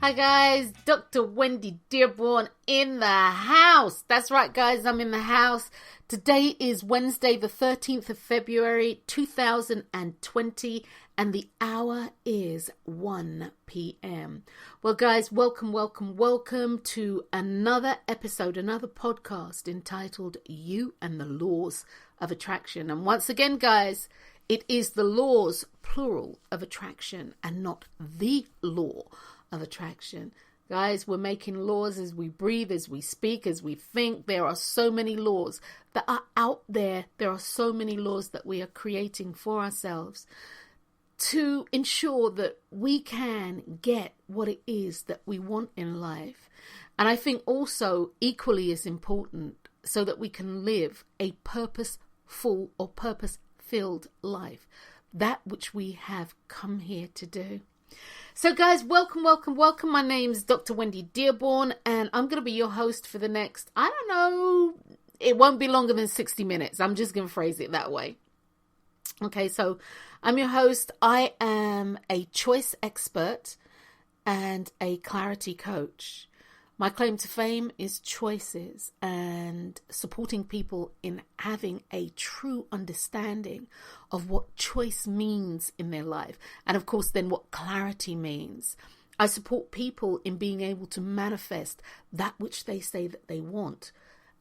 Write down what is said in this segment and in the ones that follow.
Hi guys, Dr. Wendy Dearborne in the house. That's right guys, I'm in the house. Today is Wednesday the 13th of February 2020 and the hour is 1 p.m. Well guys, welcome to another episode, another podcast entitled You and the Laws of Attraction. And once again guys, it is the laws, plural, of attraction and not the law of attraction. Guys, we're making laws as we breathe, as we speak, as we think. There are so many laws that are out there. There are so many laws that we are creating for ourselves to ensure that we can get what it is that we want in life. And I think also equally as important so that we can live a purposeful or purpose-filled life, that which we have come here to do. So guys, welcome. My name's Dr. Wendy Dearborne and I'm going to be your host for the next, I don't know, it won't be longer than 60 minutes. I'm just going to phrase it that way. Okay, so I'm your host. I am a choice expert and a clarity coach. My claim to fame is choices and supporting people in having a true understanding of what choice means in their life. And of course, then what clarity means. I support people in being able to manifest that which they say that they want.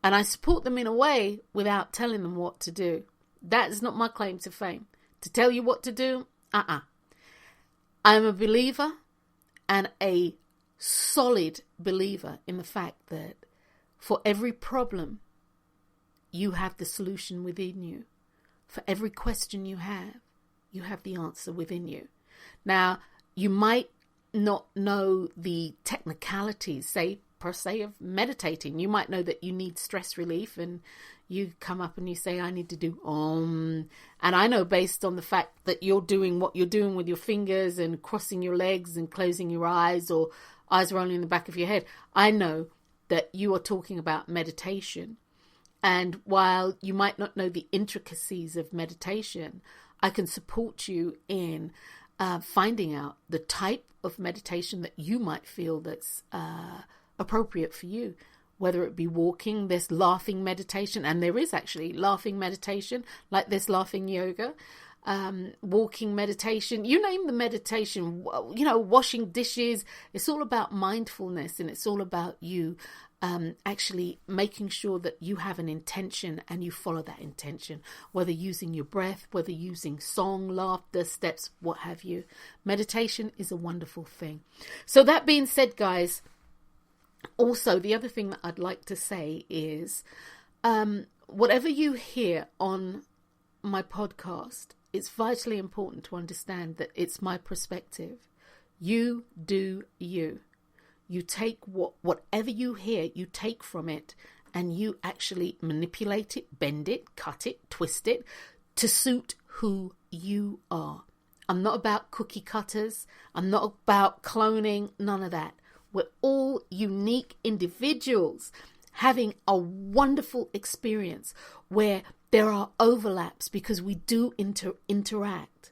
And I support them in a way without telling them what to do. That is not my claim to fame. To tell you what to do, I am a believer and a solid believer in the fact that for every problem, you have the solution within you. For every question you have the answer within you. Now, you might not know the technicalities, say, per se, of meditating. You might know that you need stress relief and you come up and you say, I need to do Om. And I know based on the fact that you're doing what you're doing with your fingers and crossing your legs and closing your eyes or eyes rolling in the back of your head, I know that you are talking about meditation. And while you might not know the intricacies of meditation, I can support you in finding out the type of meditation that you might feel that's appropriate for you. Whether it be walking, there's laughing meditation, and there is actually laughing meditation, like there's laughing yoga. Walking meditation, you name the meditation, washing dishes. It's all about mindfulness and it's all about you actually making sure that you have an intention and you follow that intention, whether using your breath, whether using song, laughter, steps, what have you. Meditation is a wonderful thing. So that being said, guys, also the other thing that I'd like to say is whatever you hear on my podcast, it's vitally important to understand that it's my perspective. You do you. You take whatever you hear, you take from it and you actually manipulate it, bend it, cut it, twist it to suit who you are. I'm not about cookie cutters. I'm not about cloning, none of that. We're all unique individuals having a wonderful experience where there are overlaps because we do interact,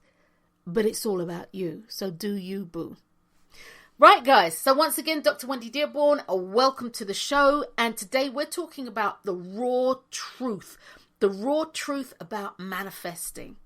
but it's all about you. So do you, boo. Right, guys. So once again, Dr. Wendy Dearborne, welcome to the show. And today we're talking about the raw truth about manifesting.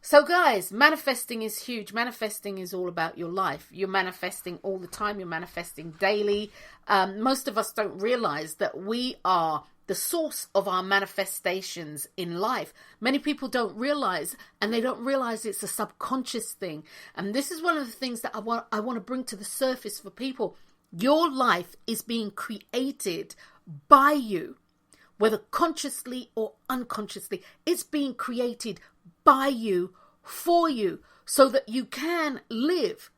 So guys, manifesting is huge. Manifesting is all about your life. You're manifesting all the time. You're manifesting daily. Most of us don't realize that we are the source of our manifestations in life. Many people don't realize, and they don't realize it's a subconscious thing. And this is one of the things that I want to bring to the surface for people. Your life is being created by you, whether consciously or unconsciously. It's being created by you, for you, so that you can live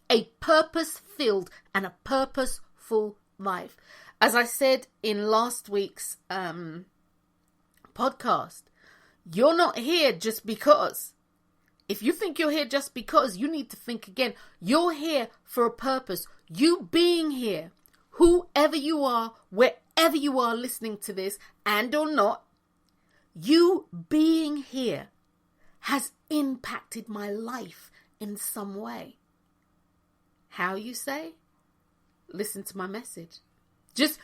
a purpose-filled and a purposeful life. As I said in last week's podcast, you're not here just because. If you think you're here just because, you need to think again. You're here for a purpose. You being here, whoever you are, wherever you are listening to this and or not, you being here has impacted my life in some way. How you say? Listen to my message. Just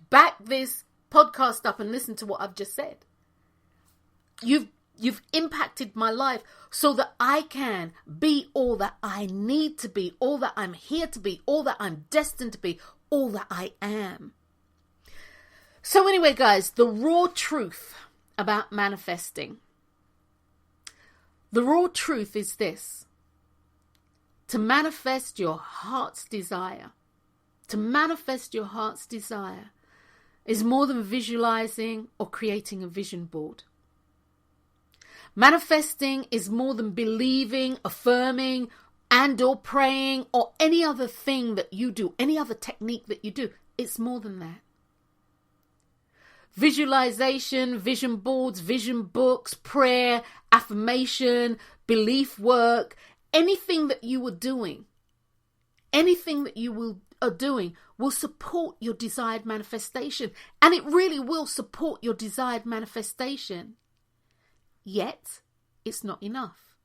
back this podcast up and listen to what I've just said. You've impacted my life so that I can be all that I need to be, all that I'm here to be, all that I'm destined to be, all that I am. So anyway, guys, the raw truth about manifesting. The raw truth is this. To manifest your heart's desire. To manifest your heart's desire is more than visualizing or creating a vision board. Manifesting is more than believing, affirming, and or praying, or any other thing that you do, any other technique that you do. It's more than that. Visualization, vision boards, vision books, prayer, affirmation, belief work, anything that you are doing, are doing will support your desired manifestation. And it really will support your desired manifestation. Yet, it's not enough.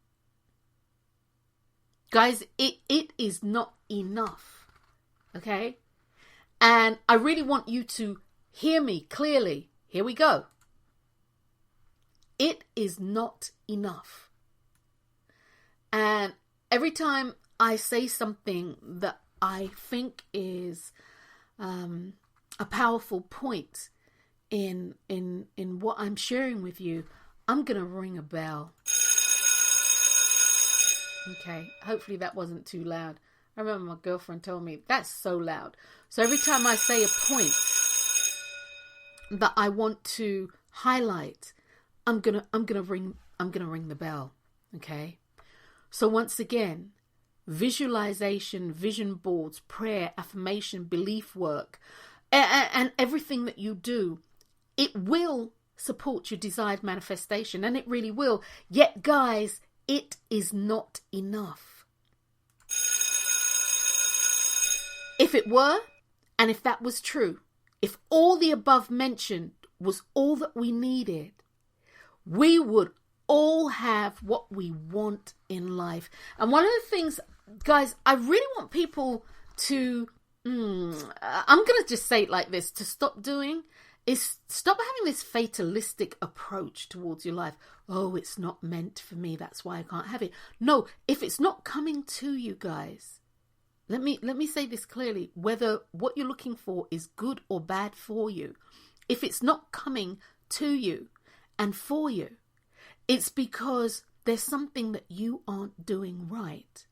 Guys, it is not enough. Okay? And I really want you to hear me clearly. Here we go. It is not enough. And every time I say something that I think is a powerful point in what I'm sharing with you, I'm going to ring a bell. Okay, hopefully that wasn't too loud. I remember my girlfriend told me that's so loud. So every time I say a point that I want to highlight, I'm gonna ring the bell. Okay? So once again, visualization, vision boards, prayer, affirmation, belief work, and everything that you do, it will support your desired manifestation, and it really will. Yet, guys, it is not enough. If it were, and if that was true, if all the above mentioned was all that we needed, we would all have what we want in life. And one of the things, guys, I really want people to, I'm going to just say it like this, to stop doing is stop having this fatalistic approach towards your life. Oh, it's not meant for me, that's why I can't have it. No, if it's not coming to you, guys, let me say this clearly, whether what you're looking for is good or bad for you, if it's not coming to you and for you, it's because there's something that you aren't doing right.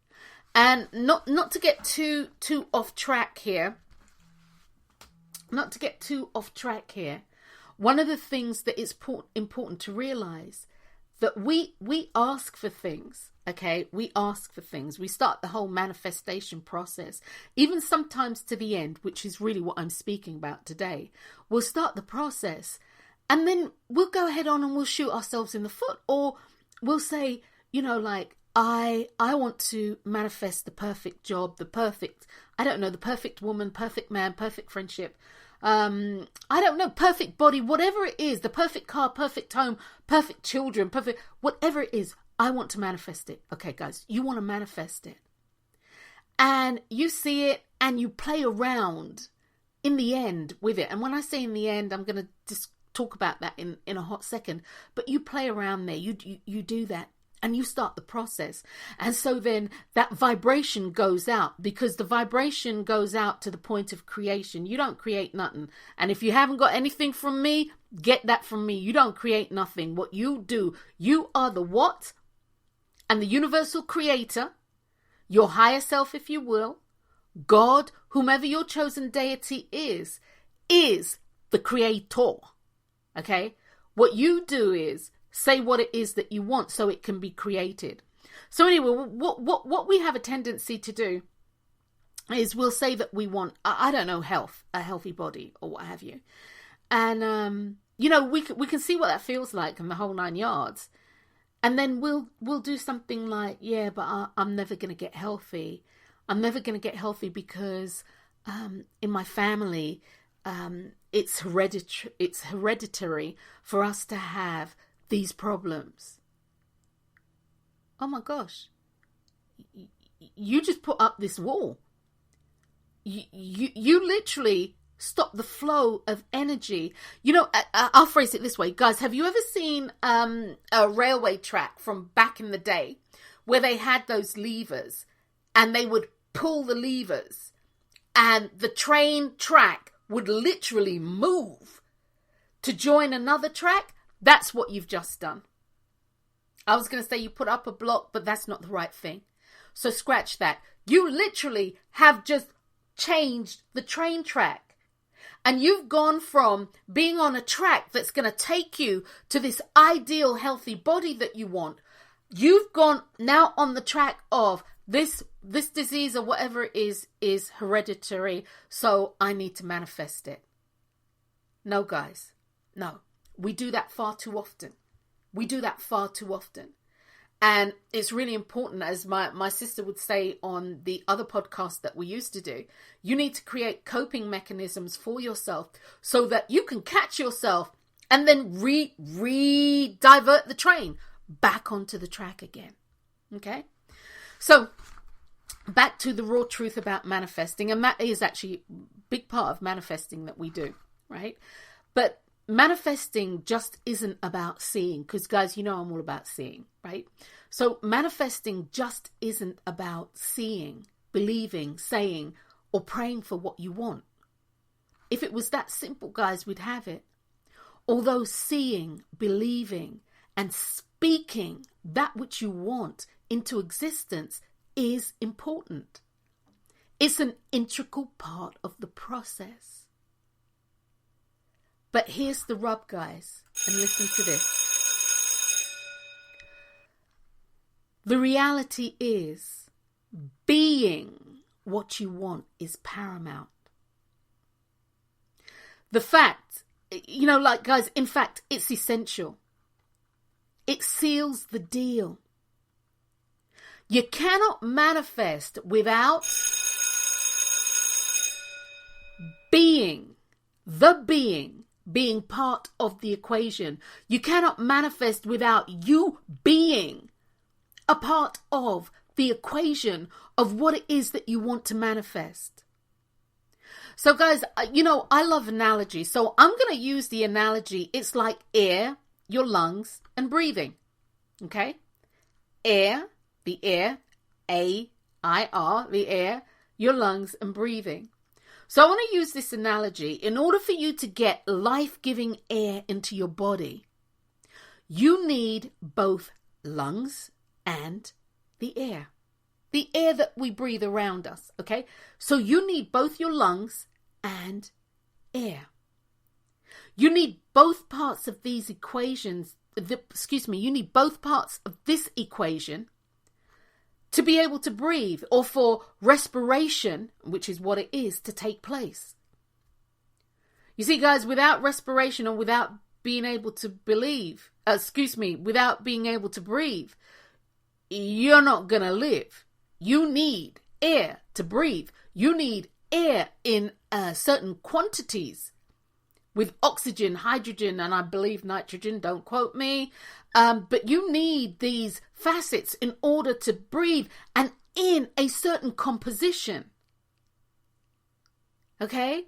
And not to get too off track here, one of the things that is important to realize that we ask for things, okay? We ask for things. We start the whole manifestation process, even sometimes to the end, which is really what I'm speaking about today. We'll start the process and then we'll go ahead on and we'll shoot ourselves in the foot, or we'll say, like, I want to manifest the perfect job, the perfect woman, perfect man, perfect friendship. I don't know, perfect body, whatever it is, the perfect car, perfect home, perfect children, perfect, whatever it is, I want to manifest it. Okay, guys, you want to manifest it. And you see it and you play around in the end with it. And when I say in the end, I'm going to just talk about that in a hot second. But you play around there, you do that. And you start the process. And so then that vibration goes out, because the vibration goes out to the point of creation. You don't create nothing. And if you haven't got anything from me, get that from me. You don't create nothing. What you do, you are the what? And the universal creator, your higher self, if you will, God, whomever your chosen deity is the creator. Okay? What you do is say what it is that you want so it can be created. So anyway, what we have a tendency to do is we'll say that we want, I don't know, health, a healthy body or what have you. And, we can see what that feels like in the whole 9 yards. And then we'll do something like, yeah, but I'm never going to get healthy. I'm never going to get healthy because in my family, it's hereditary for us to have these problems. Oh my gosh. you just put up this wall. You literally stop the flow of energy. You know, I'll phrase it this way, guys. Have you ever seen a railway track from back in the day where they had those levers and they would pull the levers and the train track would literally move to join another track? That's what you've just done. I was going to say you put up a block, but that's not the right thing. So scratch that. You literally have just changed the train track. And you've gone from being on a track that's going to take you to this ideal healthy body that you want. You've gone now on the track of this disease or whatever it is hereditary. So I need to manifest it. No, guys. No. We do that far too often. And it's really important, as my sister would say on the other podcast that we used to do, you need to create coping mechanisms for yourself so that you can catch yourself and then divert the train back onto the track again. Okay? So back to the raw truth about manifesting. And that is actually a big part of manifesting that we do, right? But manifesting just isn't about seeing, because guys, you know I'm all about seeing, right? So manifesting just isn't about seeing, believing, saying, or praying for what you want. If it was that simple, guys, we'd have it. Although seeing, believing, and speaking that which you want into existence is important. It's an integral part of the process. But here's the rub, guys, and listen to this. The reality is, being what you want is paramount. The fact, you know, like, guys, in fact, it's essential. It seals the deal. You cannot manifest without being part of the equation. You cannot manifest without you being a part of the equation of what it is that you want to manifest. So guys, you know, I love analogies. So I'm going to use the analogy. It's like air, your lungs, and breathing. Okay? Air, the air, A-I-R, the air, your lungs, and breathing. So I want to use this analogy. In order for you to get life-giving air into your body, you need both lungs and the air that we breathe around us. Okay. So you need both your lungs and air. You need both parts of these equations. You need both parts of this equation to be able to breathe, or for respiration, which is what it is, to take place. You see, guys, without respiration or without being able to without being able to breathe, you're not going to live. You need air to breathe. You need air in certain quantities with oxygen, hydrogen, and I believe nitrogen, don't quote me. But you need these facets in order to breathe and in a certain composition. Okay?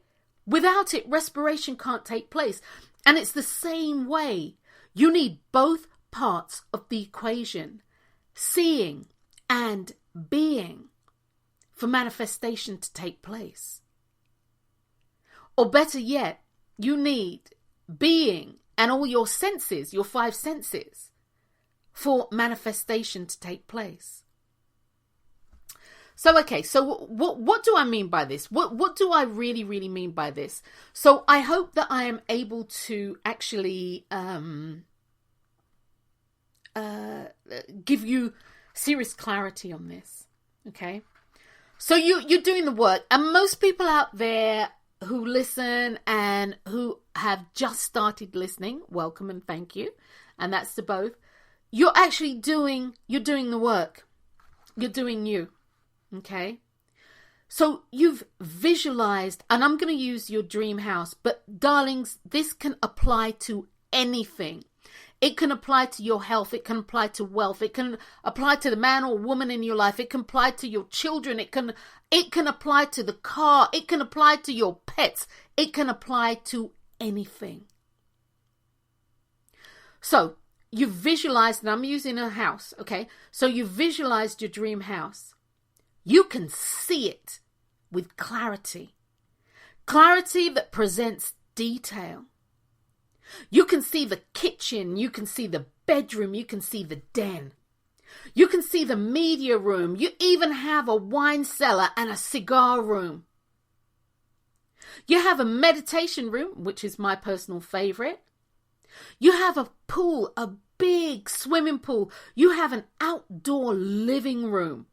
Without it, respiration can't take place. And it's the same way. You need both parts of the equation, seeing and being, for manifestation to take place. Or better yet, you need being and all your senses, your 5 senses, for manifestation to take place. So, okay, so what do I mean by this? What do I really, really mean by this? So I hope that I am able to actually give you serious clarity on this, okay? So you're doing the work, and most people out there who listen and who have just started listening, welcome and thank you. And that's to both. You're doing the work. You're doing you. Okay. So you've visualized, and I'm going to use your dream house, but darlings, this can apply to anything. It can apply to your health. It can apply to wealth. It can apply to the man or woman in your life. It can apply to your children. It can apply to the car. It can apply to your pets. It can apply to anything. So you visualized, and I'm using a house, okay? So you visualized your dream house. You can see it with clarity. Clarity that presents detail. You can see the kitchen, you can see the bedroom, you can see the den. You can see the media room. You even have a wine cellar and a cigar room. You have a meditation room, which is my personal favorite. You have a pool, a big swimming pool. You have an outdoor living room.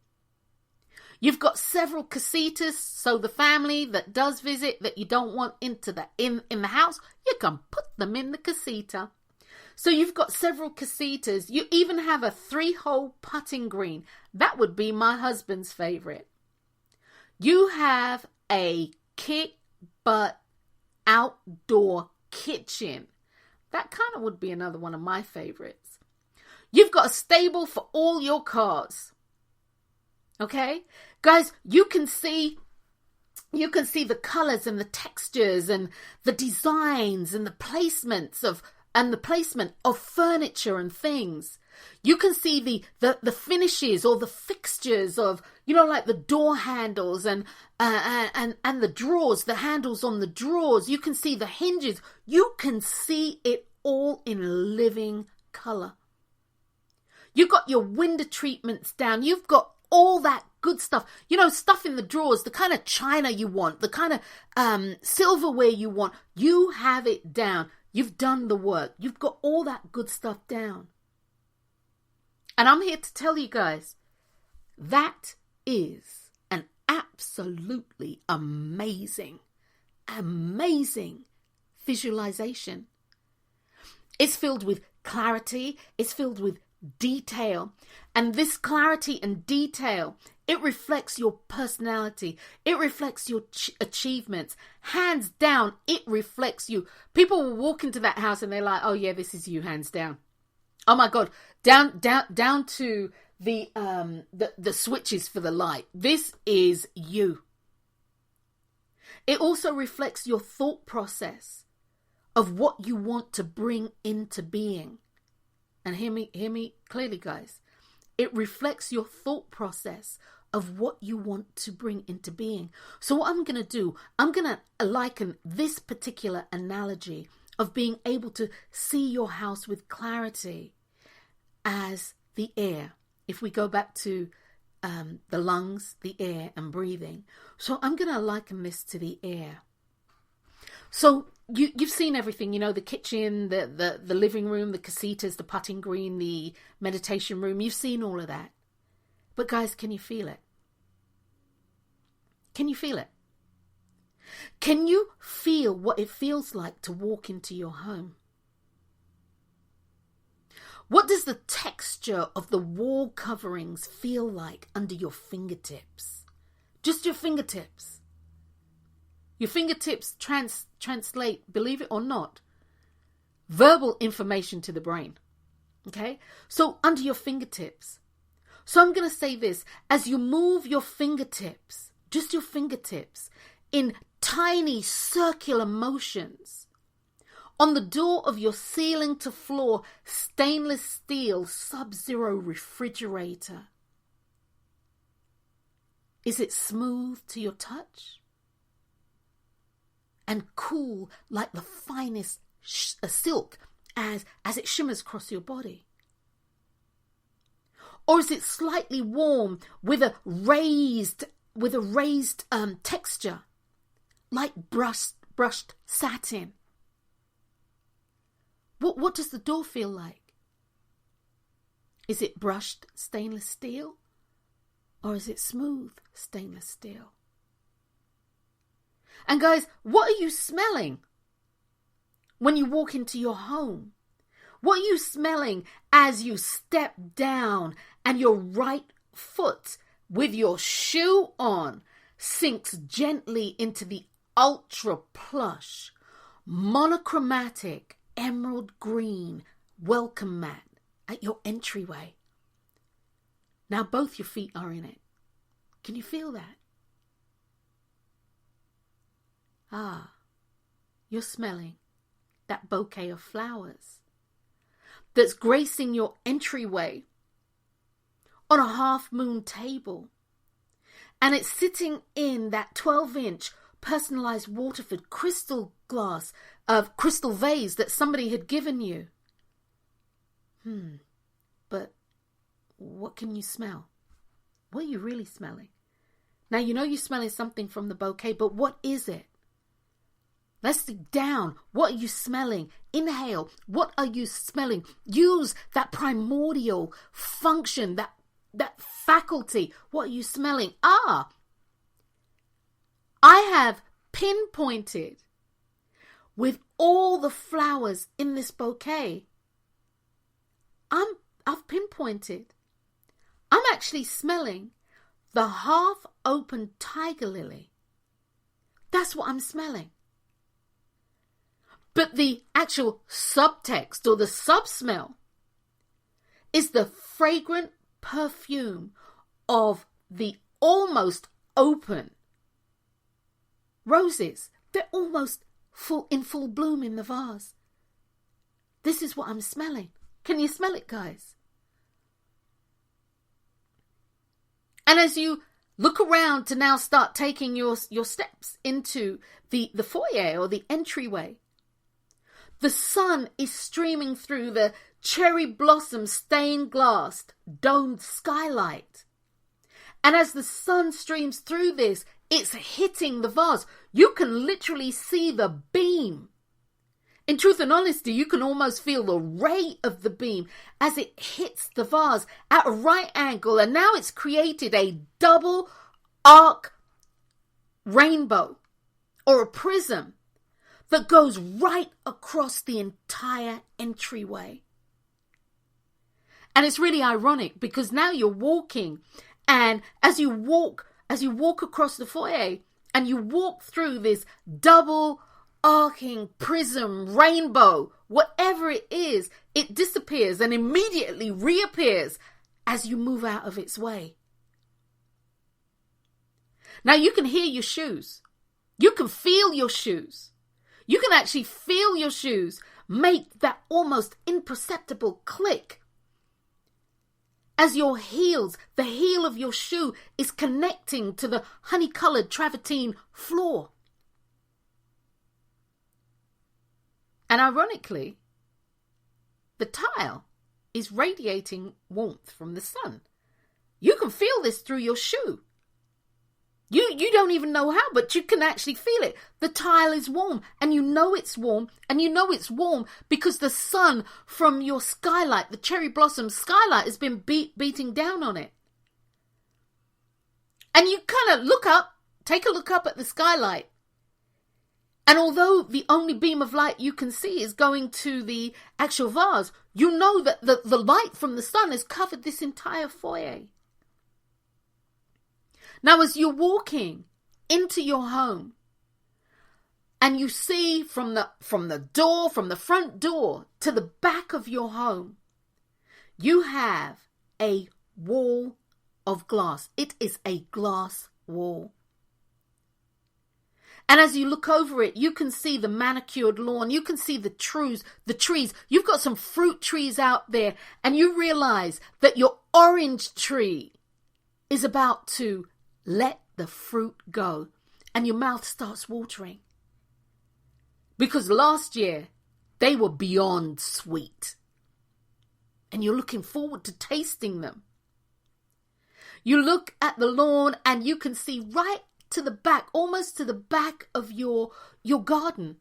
You've got several casitas, so the family that does visit that you don't want into in the house, you can put them in the casita. So you've got several casitas. You even have a 3-hole putting green. That would be my husband's favorite. You have a kick-butt outdoor kitchen. That kind of would be another one of my favorites. You've got a stable for all your cars. Okay? Guys, you can see the colors and the textures and the designs and the placement of furniture and things. You can see the finishes or the fixtures of, like the door handles and the drawers, the handles on the drawers. You can see the hinges. You can see it all in living color. You've got your window treatments down. You've got all that good stuff, stuff in the drawers, the kind of china you want, the kind of silverware you want. You have it down. You've done the work. You've got all that good stuff down. And I'm here to tell you guys, that is an absolutely amazing visualization. It's filled with clarity. It's filled with detail. And this clarity and detail, it reflects your personality. It reflects your achievements. Hands down, it reflects you. People will walk into that house and they're like, oh yeah, this is you, hands down. Oh my God, down to the switches for the light. This is you. It also reflects your thought process of what you want to bring into being. And hear me clearly, guys. It reflects your thought process of what you want to bring into being. So what I'm going to do, I'm going to liken this particular analogy of being able to see your house with clarity as the air. If we go back to the lungs, the air and breathing. So I'm going to liken this to the air. So you've seen everything, the kitchen, the living room, the casitas, the putting green, the meditation room. You've seen all of that. But guys, can you feel it? Can you feel it? Can you feel what it feels like to walk into your home? What does the texture of the wall coverings feel like under your fingertips? Just your fingertips. Your fingertips translate, believe it or not, verbal information to the brain. Okay? So under your fingertips. So I'm going to say this. As you move your fingertips, just your fingertips, in tiny circular motions, on the door of your ceiling to floor stainless steel Sub-Zero refrigerator. Is it smooth to your touch? And cool like the finest silk as it shimmers across your body? Or is it slightly warm with a raised texture like brushed satin? What does the door feel like? Is it brushed stainless steel? Or is it smooth stainless steel? And guys, what are you smelling when you walk into your home? What are you smelling as you step down and your right foot with your shoe on sinks gently into the ultra plush, monochromatic, emerald green welcome mat at your entryway. Now both your feet are in it. Can you feel that? Ah, you're smelling that bouquet of flowers that's gracing your entryway on a half-moon table. And it's sitting in that 12-inch personalized Waterford crystal glass of crystal vase that somebody had given you. But what can you smell? What are you really smelling? Now, you know you're smelling something from the bouquet, but what is it? Let's dig down. What are you smelling? Inhale. What are you smelling? Use that primordial function, that faculty. What are you smelling? I have pinpointed with all the flowers in this bouquet. I've pinpointed. I'm actually smelling the half-open tiger lily. That's what I'm smelling. But the actual subtext or the sub-smell is the fragrant perfume of the almost open roses. They're almost in full bloom in the vase. This is what I'm smelling. Can you smell it, guys? And as you look around to now start taking your steps into the foyer or the entryway, the sun is streaming through the cherry blossom stained glass domed skylight. And as the sun streams through this, it's hitting the vase. You can literally see the beam. In truth and honesty, you can almost feel the ray of the beam as it hits the vase at a right angle. And now it's created a double arc rainbow or a prism that goes right across the entire entryway. And it's really ironic because now you're walking, and as you walk across the foyer and you walk through this double arcing prism, rainbow, whatever it is, it disappears and immediately reappears as you move out of its way. Now you can hear your shoes. You can feel your shoes. You can actually feel your shoes make that almost imperceptible click as your heels, the heel of your shoe is connecting to the honey-colored travertine floor. And ironically, the tile is radiating warmth from the sun. You can feel this through your shoe. You don't even know how, but you can actually feel it. The tile is warm, and you know it's warm, and you know it's warm because the sun from your skylight, the cherry blossom skylight, has been beating down on it. And you kind of look up, take a look up at the skylight. And although the only beam of light you can see is going to the actual vase, you know that the light from the sun has covered this entire foyer. Now, as you're walking into your home and you see from the front door to the back of your home, you have a wall of glass. It is a glass wall. And as you look over it, you can see the manicured lawn. You can see the trees. You've got some fruit trees out there, and you realize that your orange tree is about to let the fruit go, and your mouth starts watering. Because last year, they were beyond sweet. And you're looking forward to tasting them. You look at the lawn and you can see right to the back, almost to the back of your garden.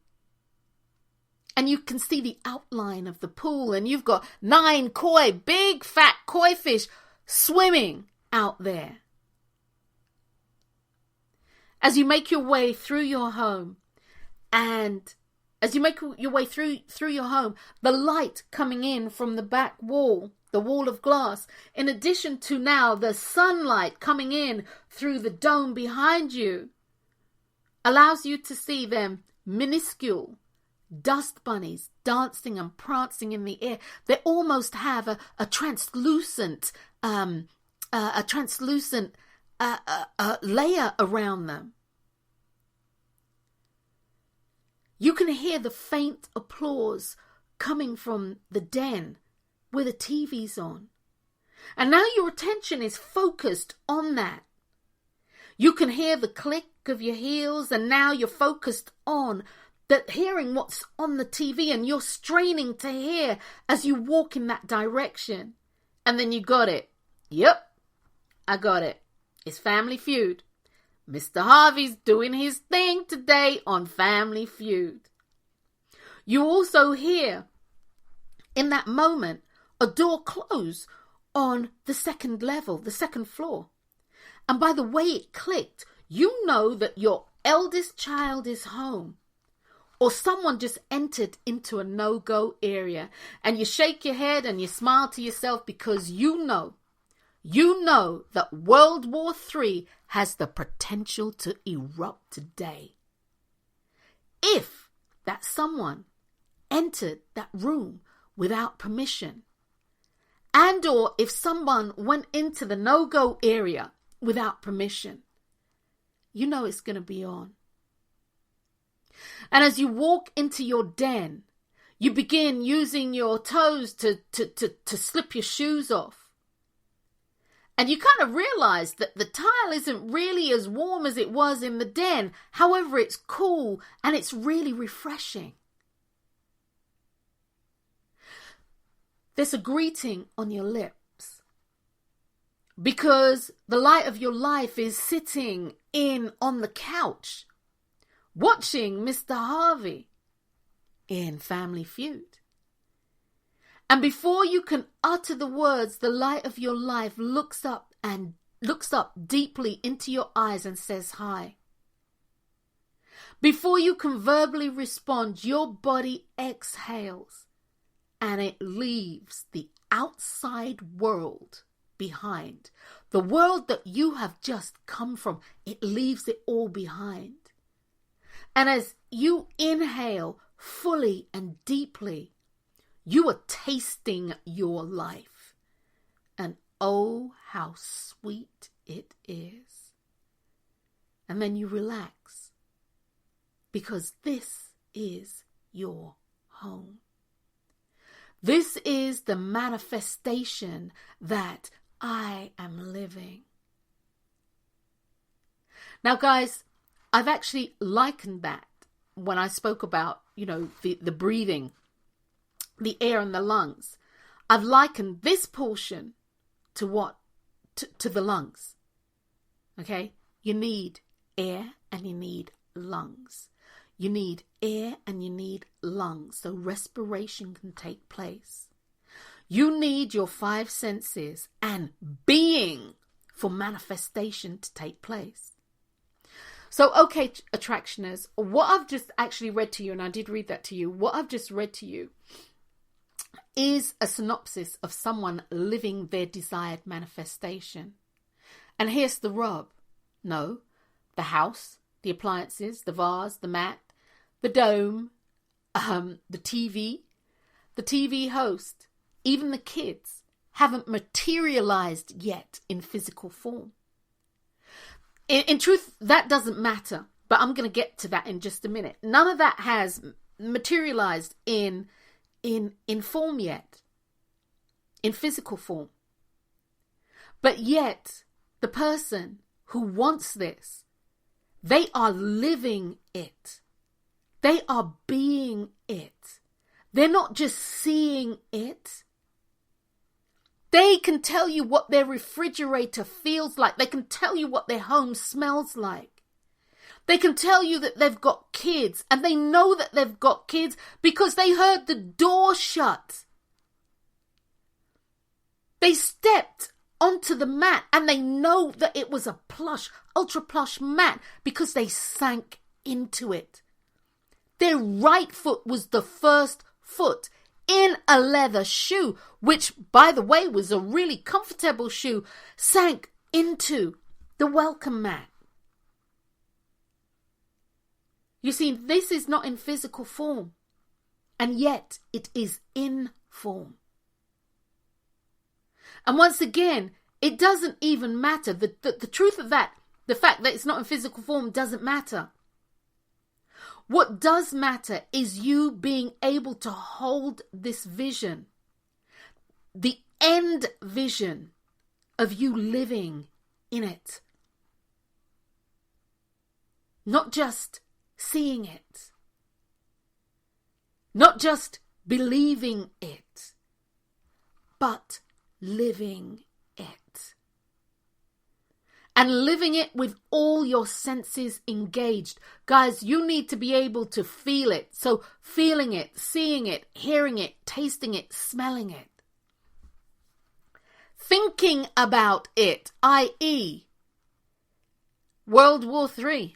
And you can see the outline of the pool, and you've got 9 big fat koi fish swimming out there. As you make your way through your home, and as you make your way through your home, the light coming in from the back wall, the wall of glass, in addition to now the sunlight coming in through the dome behind you, allows you to see them minuscule dust bunnies dancing and prancing in the air. They almost have a translucent layer around them. You can hear the faint applause coming from the den where the TV's on. And now your attention is focused on that. You can hear the click of your heels, and now you're focused on that, hearing what's on the TV, and you're straining to hear as you walk in that direction. And then you got it. Yep, I got it. It's Family Feud. Mr. Harvey's doing his thing today on Family Feud. You also hear, in that moment, a door close on the second level, the second floor. And by the way it clicked, you know that your eldest child is home, or someone just entered into a no-go area. And you shake your head and you smile to yourself, because you know that World War III has the potential to erupt today. If that someone entered that room without permission, and or if someone went into the no-go area without permission, you know it's going to be on. And as you walk into your den, you begin using your toes to slip your shoes off. And you kind of realize that the tile isn't really as warm as it was in the den. However, it's cool and it's really refreshing. There's a greeting on your lips, because the light of your life is sitting on the couch watching Mr. Harvey in Family Feud. And before you can utter the words, the light of your life looks up deeply into your eyes and says hi. Before you can verbally respond, your body exhales and it leaves the outside world behind. The world that you have just come from, it leaves it all behind. And as you inhale fully and deeply, you are tasting your life. And oh, how sweet it is. And then you relax, because this is your home. This is the manifestation that I am living. Now, guys, I've actually likened that when I spoke about, the breathing, the air in the lungs. I've likened this portion to what? To the lungs. Okay? You need air and you need lungs. You need air and you need lungs so respiration can take place. You need your 5 senses and being for manifestation to take place. So, okay, attractioners, what I've just actually read to you, and I did read that to you, what I've just read to you is a synopsis of someone living their desired manifestation. And here's the rub. No, the house, the appliances, the vase, the mat, the dome, the TV host, even the kids haven't materialized yet in physical form. In truth, that doesn't matter, but I'm going to get to that in just a minute. None of that has materialized in form yet, in physical form. But yet, the person who wants this, they are living it. They are being it. They're not just seeing it. They can tell you what their refrigerator feels like. They can tell you what their home smells like. They can tell you that they've got kids, and they know that they've got kids because they heard the door shut. They stepped onto the mat and they know that it was a plush, ultra plush mat because they sank into it. Their right foot was the first foot in a leather shoe, which, by the way, was a really comfortable shoe, sank into the welcome mat. You see, this is not in physical form. And yet it is in form. And once again, it doesn't even matter. The truth of that, the fact that it's not in physical form doesn't matter. What does matter is you being able to hold this vision, the end vision of you living in it. Not just seeing it. Not just believing it, but living it. And living it with all your senses engaged. Guys, you need to be able to feel it. So feeling it, seeing it, hearing it, tasting it, smelling it. Thinking about it, i.e. World War III.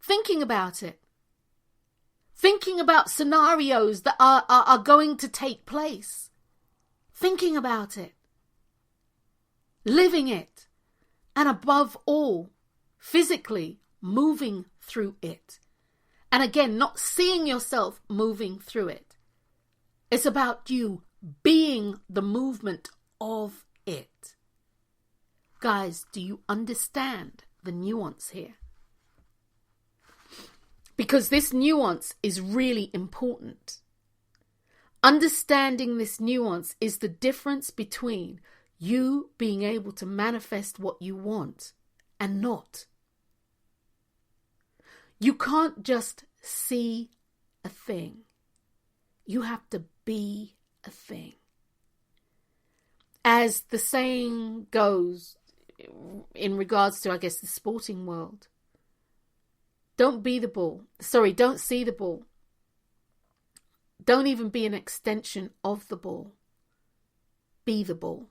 Thinking about it. Thinking about scenarios that are going to take place. Thinking about it. Living it. And above all, physically moving through it. And again, not seeing yourself moving through it. It's about you being the movement of it. Guys, do you understand the nuance here? Because this nuance is really important. Understanding this nuance is the difference between you being able to manifest what you want and not. You can't just see a thing. You have to be a thing. As the saying goes in regards to, I guess, the sporting world, don't be the ball. Sorry, don't see the ball. Don't even be an extension of the ball. Be the ball.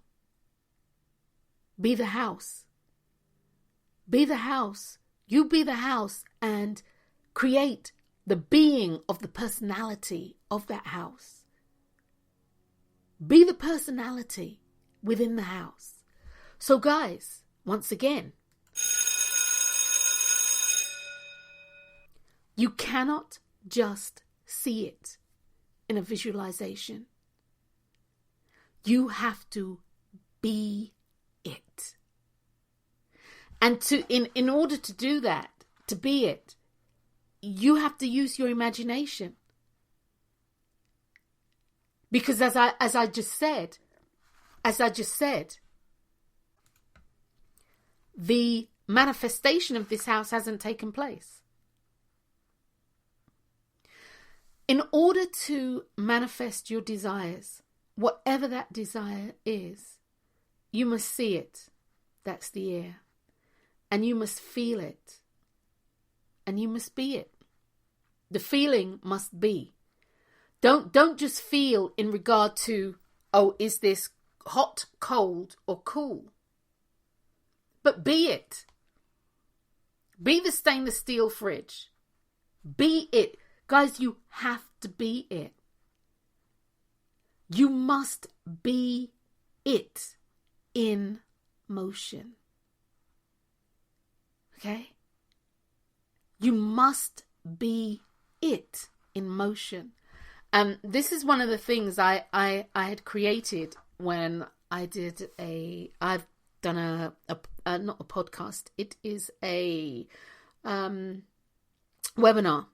Be the house. Be the house. You be the house and create the being of the personality of that house. Be the personality within the house. So guys, once again, you cannot just see it in a visualization. You have to be it. And in order to do that, to be it, you have to use your imagination. Because as I just said, the manifestation of this house hasn't taken place. In order to manifest your desires, whatever that desire is, you must see it. That's the air. And you must feel it. And you must be it. The feeling must be. Don't just feel in regard to, oh, is this hot, cold, or cool? But be it. Be the stainless steel fridge. Be it. Guys, you have to be it. You must be it in motion. Okay? You must be it in motion. This is one of the things I had created when I did I've done a not a podcast, it is a webinar.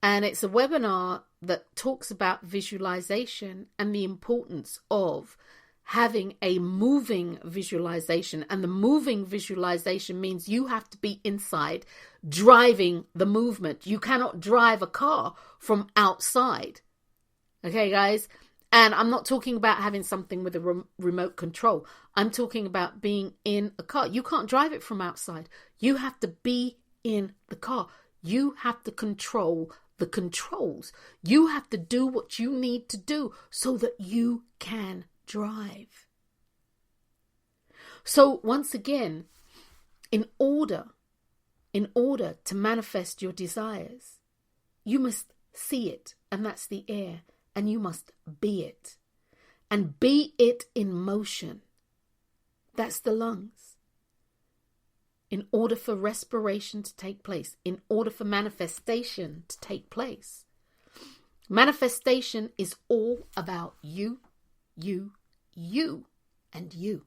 And it's a webinar that talks about visualization and the importance of having a moving visualization. And the moving visualization means you have to be inside driving the movement. You cannot drive a car from outside. Okay, guys? And I'm not talking about having something with a remote control. I'm talking about being in a car. You can't drive it from outside. You have to be in the car. You have to control the controls. You have to do what you need to do so that you can drive. So once again, in order to manifest your desires, you must see it, and that's the air, and you must be it, and be it in motion. That's the lungs. In order for respiration to take place, in order for manifestation to take place, Manifestation is all about you, you, you, and you.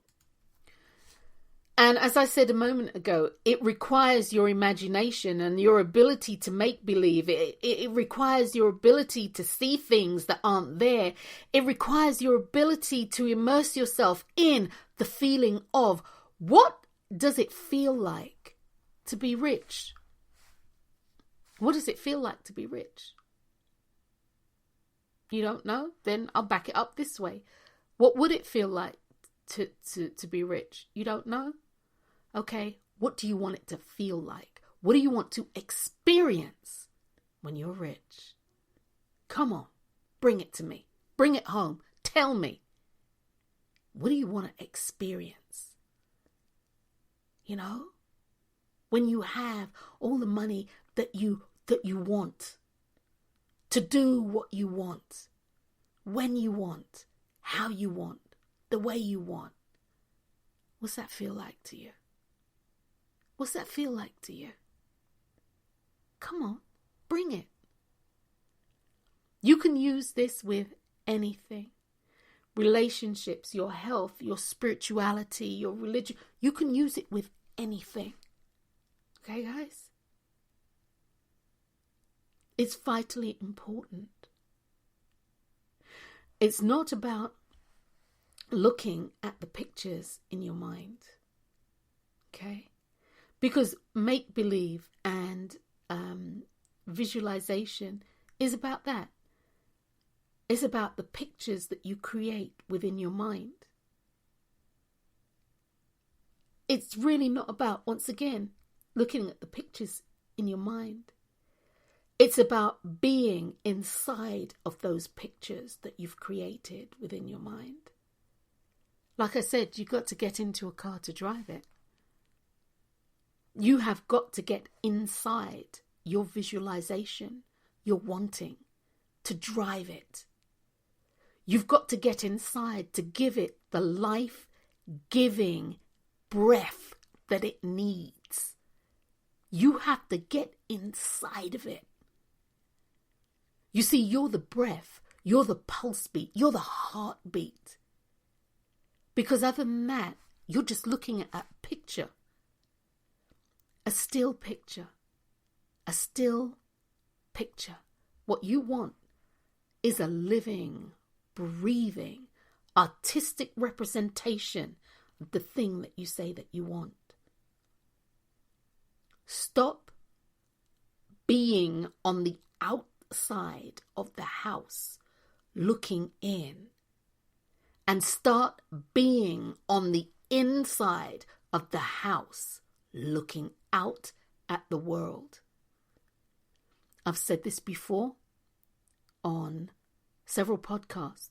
And as I said a moment ago, it requires your imagination and your ability to make believe. It requires your ability to see things that aren't there. It requires your ability to immerse yourself in the feeling of what does it feel like to be rich? What does it feel like to be rich? You don't know? Then I'll back it up this way. What would it feel like to be rich? You don't know? Okay, what do you want it to feel like? What do you want to experience when you're rich? Come on, bring it to me. Bring it home. Tell me. What do you want to experience? You know, when you have all the money that you want, to do what you want, when you want, how you want, the way you want. What's that feel like to you? What's that feel like to you? Come on, bring it. You can use this with anything. Relationships, your health, your spirituality, your religion. You can use it with anything. Okay, guys? It's vitally important. It's not about looking at the pictures in your mind. Okay? Because make-believe and visualization is about that. It's about the pictures that you create within your mind. It's really not about, once again, looking at the pictures in your mind. It's about being inside of those pictures that you've created within your mind. Like I said, you've got to get into a car to drive it. You have got to get inside your visualization, your wanting, to drive it. You've got to get inside to give it the life-giving breath that it needs. You have to get inside of it. You see, you're the breath, you're the pulse beat, you're the heartbeat. Because other than that, you're just looking at a picture. A still picture. A still picture. What you want is a living, breathing, artistic representation of the thing that you say that you want. Stop being on the outside of the house, looking in, and start being on the inside of the house, looking out at the world. I've said this before on several podcasts,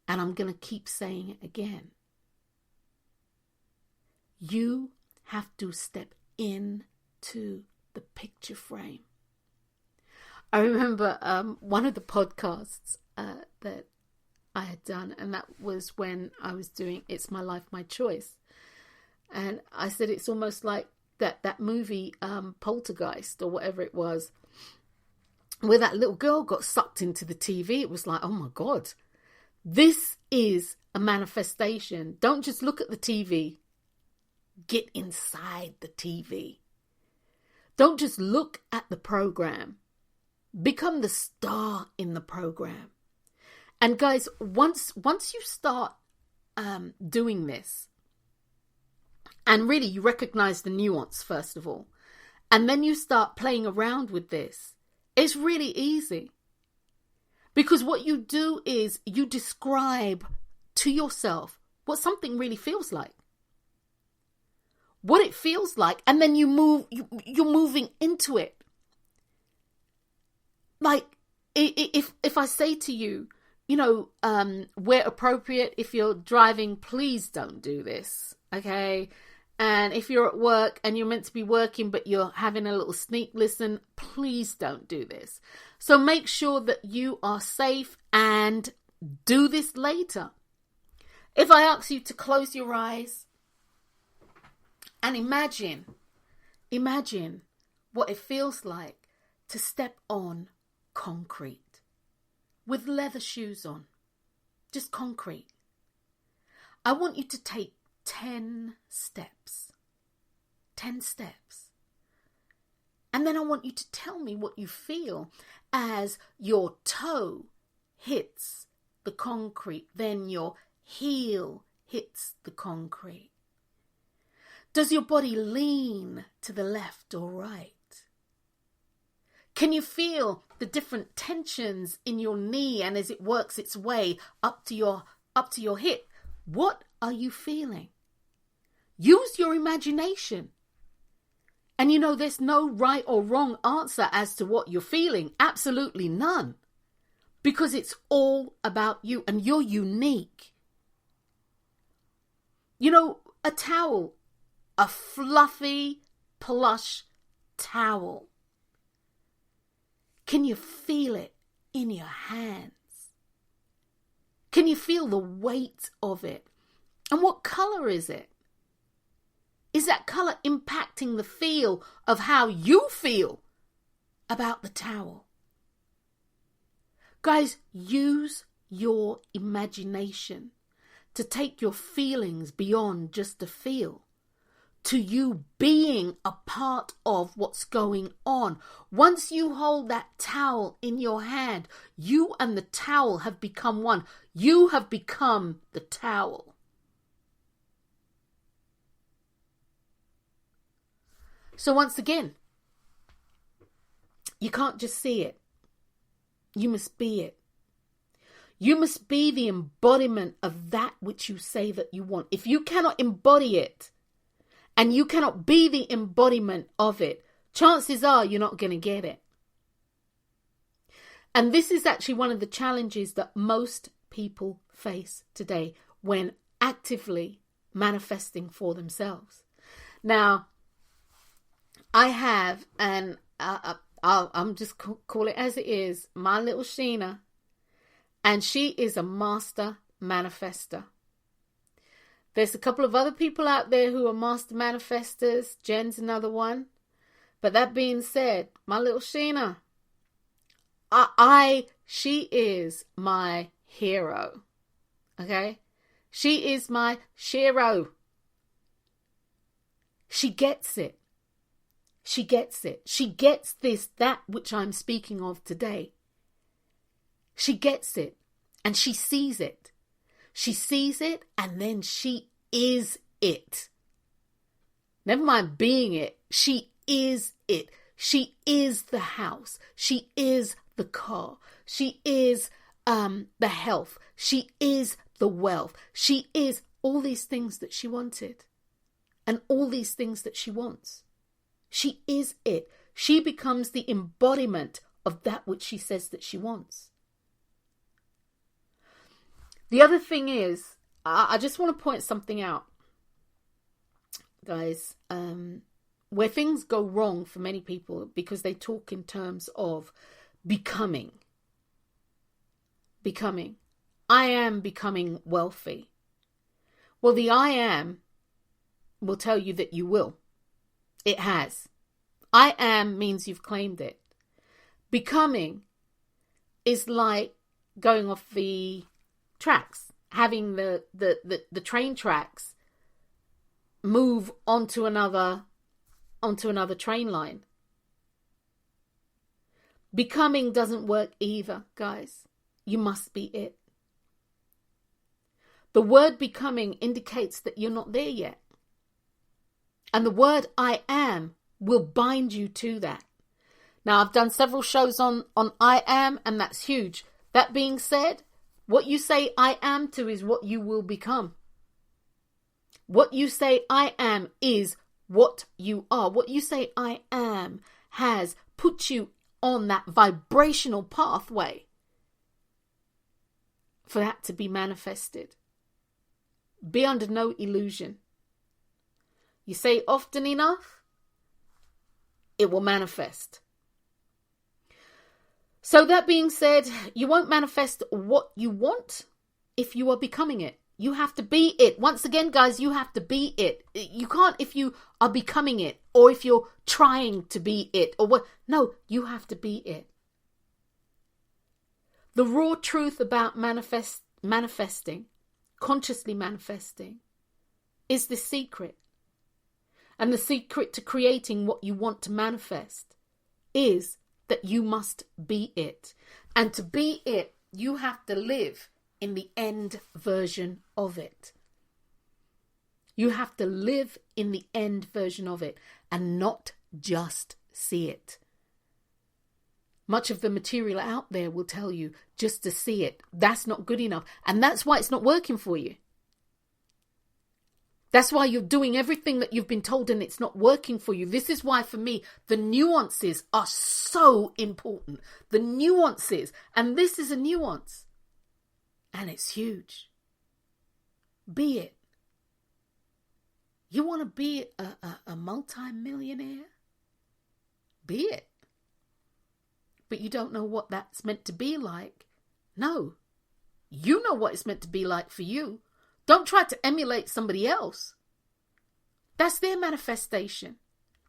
and I'm going to keep saying it again. You have to step into the picture frame. I remember one of the podcasts that I had done, and that was when I was doing It's My Life, My Choice. And I said it's almost like that movie Poltergeist or whatever it was, where that little girl got sucked into the TV. It was like, oh my God, this is a manifestation. Don't just look at the TV. Get inside the TV. Don't just look at the program. Become the star in the program. And guys, once you start doing this, and really you recognize the nuance first of all, and then you start playing around with this, it's really easy. Because what you do is you describe to yourself what something really feels like. What it feels like, and then you're moving into it. Like, if I say to you, where appropriate, if you're driving, please don't do this, okay? And if you're at work and you're meant to be working, but you're having a little sneak listen, please don't do this. So make sure that you are safe and do this later. If I ask you to close your eyes and imagine what it feels like to step on concrete. with leather shoes on, just concrete. I want you to take 10 steps. 10 steps. And then I want you to tell me what you feel as your toe hits the concrete, then your heel hits the concrete. Does your body lean to the left or right? Can you feel the different tensions in your knee and as it works its way up to your hip? What are you feeling? Use your imagination. And you know, there's no right or wrong answer as to what you're feeling. Absolutely none. Because it's all about you and you're unique. You know, a towel, a fluffy, plush towel. Can you feel it in your hands? Can you feel the weight of it? And what color is it? Is that color impacting the feel of how you feel about the towel? Guys, use your imagination to take your feelings beyond just a feel, to you being a part of what's going on. Once you hold that towel in your hand, you and the towel have become one. You have become the towel. So once again, you can't just see it. You must be it. You must be the embodiment of that which you say that you want. If you cannot embody it, and you cannot be the embodiment of it, chances are you're not going to get it. And this is actually one of the challenges that most people face today when actively manifesting for themselves. Now, I have, and I'm just call it as it is, my little Sheena, and she is a master manifester. There's a couple of other people out there who are master manifestors. Jen's another one. But that being said, my little Sheena, she is my hero. Okay? She is my shero. She gets it. She gets it. She gets that which I'm speaking of today. She gets it and she sees it. She sees it and then she is it. Never mind being it. She is it. She is the house. She is the car. She is the health. She is the wealth. She is all these things that she wanted and all these things that she wants. She is it. She becomes the embodiment of that which she says that she wants. The other thing is, I just want to point something out, guys, where things go wrong for many people because they talk in terms of becoming. Becoming. I am becoming wealthy. Well, the I am will tell you that you will. It has. I am means you've claimed it. Becoming is like going off the tracks, having the train tracks move onto another train line. Becoming doesn't work either, guys. You must be it. The word becoming indicates that you're not there yet. And the word I am will bind you to that. Now, I've done several shows on I am, and that's huge. That being said, what you say I am to is what you will become. What you say I am is what you are. What you say I am has put you on that vibrational pathway for that to be manifested. Be under no illusion. You say it often enough, it will manifest. So that being said, you won't manifest what you want if you are becoming it. You have to be it. Once again, guys, you have to be it. You can't if you are becoming it or if you're trying to be it or what. No, you have to be it. The raw truth about manifesting, consciously manifesting, is the secret. And the secret to creating what you want to manifest is that you must be it. And to be it, you have to live in the end version of it. You have to live in the end version of it and not just see it. Much of the material out there will tell you just to see it. That's not good enough. And that's why it's not working for you. That's why you're doing everything that you've been told and it's not working for you. This is why, for me, the nuances are so important. The nuances. And this is a nuance. And it's huge. Be it. You want to be a multi-millionaire? Be it. But you don't know what that's meant to be like. No. You know what it's meant to be like for you. Don't try to emulate somebody else. That's their manifestation.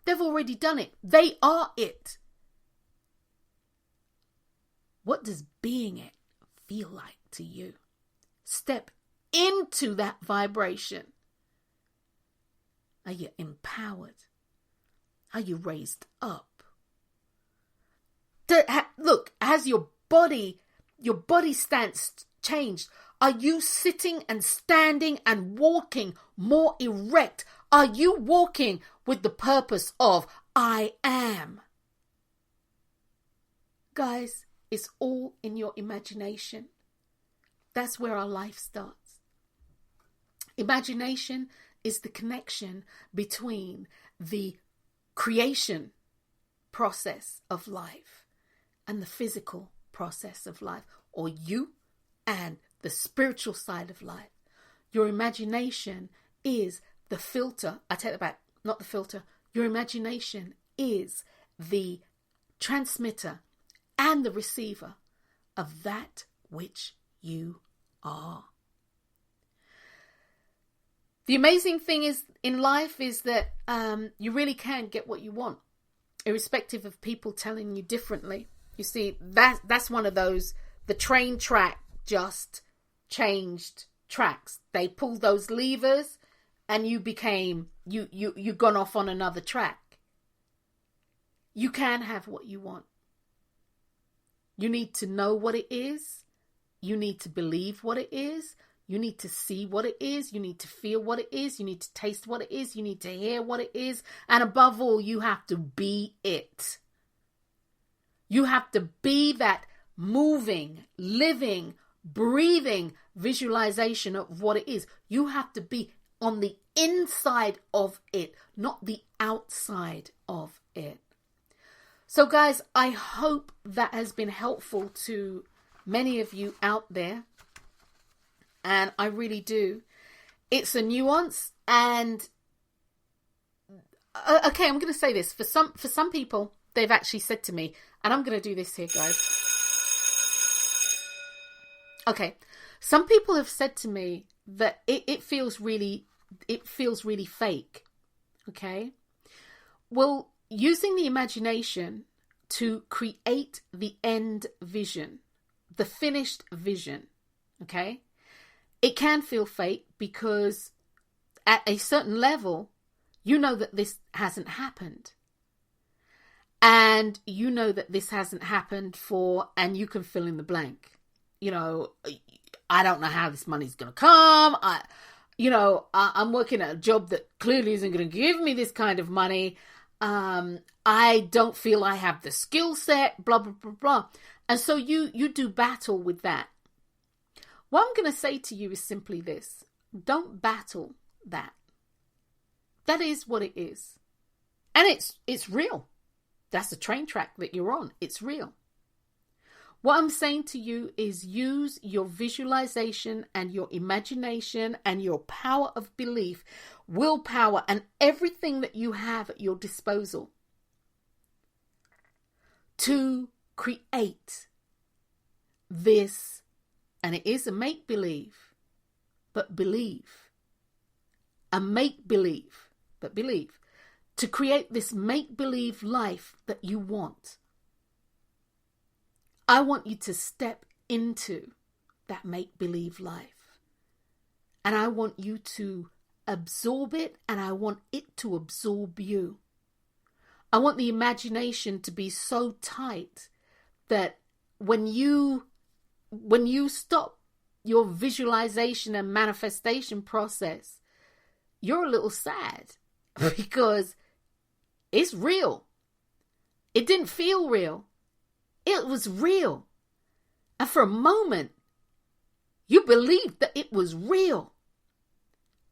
They've already done it. They are it. What does being it feel like to you? Step into that vibration. Are you empowered? Are you raised up? Look, has your body stance changed? Are you sitting and standing and walking more erect? Are you walking with the purpose of I am? Guys, it's all in your imagination. That's where our life starts. Imagination is the connection between the creation process of life and the physical process of life, or you and the spiritual side of life. Your imagination is the filter. I take that back, not the filter. Your imagination is the transmitter and the receiver of that which you are. The amazing thing is in life is that you really can get what you want, irrespective of people telling you differently. You see, that's one of those, the train track just changed tracks. They pulled those levers and you gone off on another track. You can have what you want. You need to know what it is. You need to believe what it is. You need to see what it is. You need to feel what it is. You need to taste what it is. You need to hear what it is. And above all, you have to be it. You have to be that moving, living, breathing visualization of what it is. You have to be on the inside of it, not the outside of it. So guys, I hope that has been helpful to many of you out there. And I really do. It's a nuance. And okay, I'm going to say this. For some people, they've actually said to me, and I'm going to do this here, guys. Okay. Some people have said to me that it feels really fake. Okay. Well, using the imagination to create the end vision, the finished vision. Okay. It can feel fake because at a certain level, you know that this hasn't happened. And you know that this hasn't happened for, and you can fill in the blank. You know, I don't know how this money's going to come. I'm working at a job that clearly isn't going to give me this kind of money. I don't feel I have the skill set, blah, blah, blah, blah. And so you do battle with that. What I'm going to say to you is simply this. Don't battle that. That is what it is. And it's real. That's the train track that you're on. It's real. What I'm saying to you is use your visualization and your imagination and your power of belief, willpower, and everything that you have at your disposal to create this. And it is a make-believe, but believe. A make-believe, but believe. To create this make-believe life that you want. I want you to step into that make-believe life. And I want you to absorb it, and I want it to absorb you. I want the imagination to be so tight that when you stop your visualization and manifestation process, you're a little sad because it's real. It didn't feel real. It was real. And for a moment, you believed that it was real.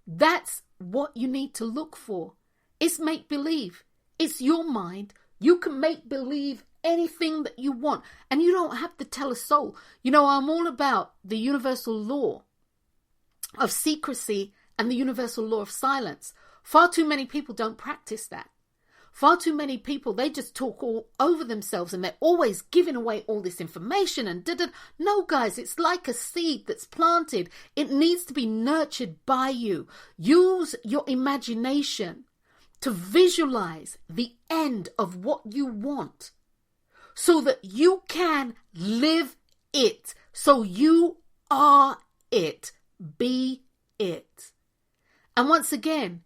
That's what you need to look for. It's make-believe. It's your mind. You can make believe anything that you want. And you don't have to tell a soul. You know, I'm all about the universal law of secrecy and the universal law of silence. Far too many people don't practice that. Far too many people, they just talk all over themselves and they're always giving away all this information and da-da. No, guys, it's like a seed that's planted. It needs to be nurtured by you. Use your imagination to visualize the end of what you want so that you can live it. So you are it. Be it. And once again,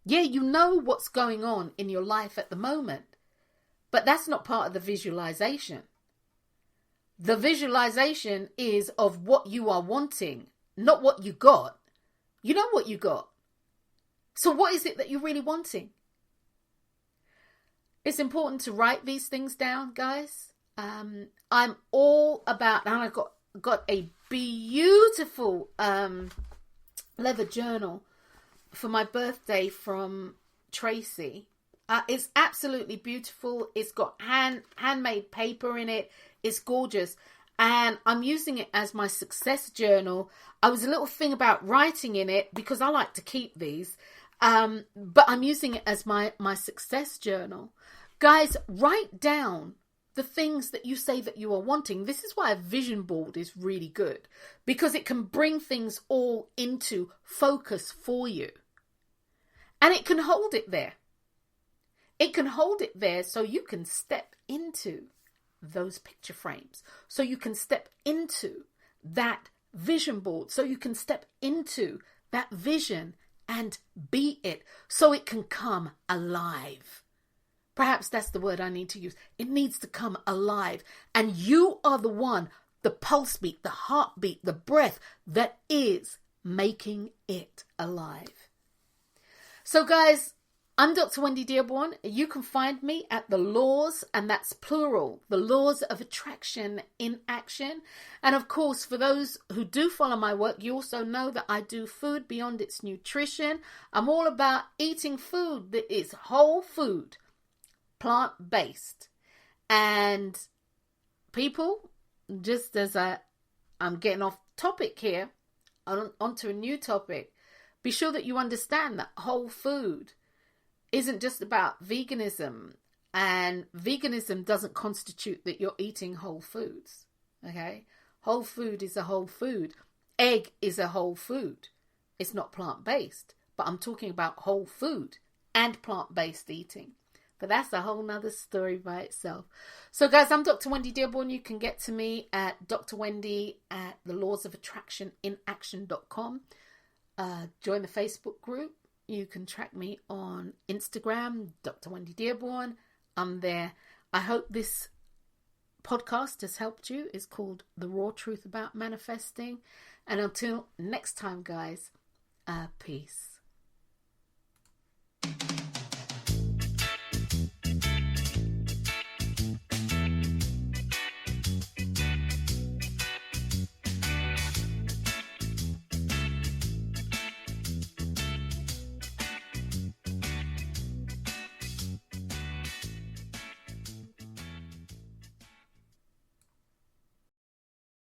yeah, you know what's going on in your life at the moment, but that's not part of the visualization. The visualization is of what you are wanting, not what you got. You know what you got. So what is it that you're really wanting? It's important to write these things down, guys. I'm all about, and I got a beautiful leather journal for my birthday from Tracy. It's absolutely beautiful. It's got handmade paper in it. It's gorgeous. And I'm using it as my success journal. I was a little thing about writing in it because I like to keep these. But I'm using it as my success journal. Guys, write down the things that you say that you are wanting. This is why a vision board is really good, because it can bring things all into focus for you. And it can hold it there. It can hold it there so you can step into those picture frames. So you can step into that vision board. So you can step into that vision and be it. So it can come alive. Perhaps that's the word I need to use. It needs to come alive. And you are the one, the pulse beat, the heartbeat, the breath that is making it alive. So guys, I'm Dr. Wendy Dearborne. You can find me at the laws, and that's plural, the laws of attraction in action. And of course, for those who do follow my work, you also know that I do food beyond its nutrition. I'm all about eating food that is whole food, plant-based. And people, just as I'm getting off topic here, onto a new topic, be sure that you understand that whole food isn't just about veganism, and veganism doesn't constitute that you're eating whole foods. Okay? Whole food is a whole food. Egg is a whole food. It's not plant-based, but I'm talking about whole food and plant-based eating. But that's a whole nother story by itself. So guys, I'm Dr. Wendy Dearborne. You can get to me at Dr. Wendy at thelawsofattractioninaction.com. Join the Facebook group. You can track me on Instagram, Dr. Wendy Dearborne. I'm there. I hope this podcast has helped you. It's called The Raw Truth About Manifesting. And until next time, guys, peace.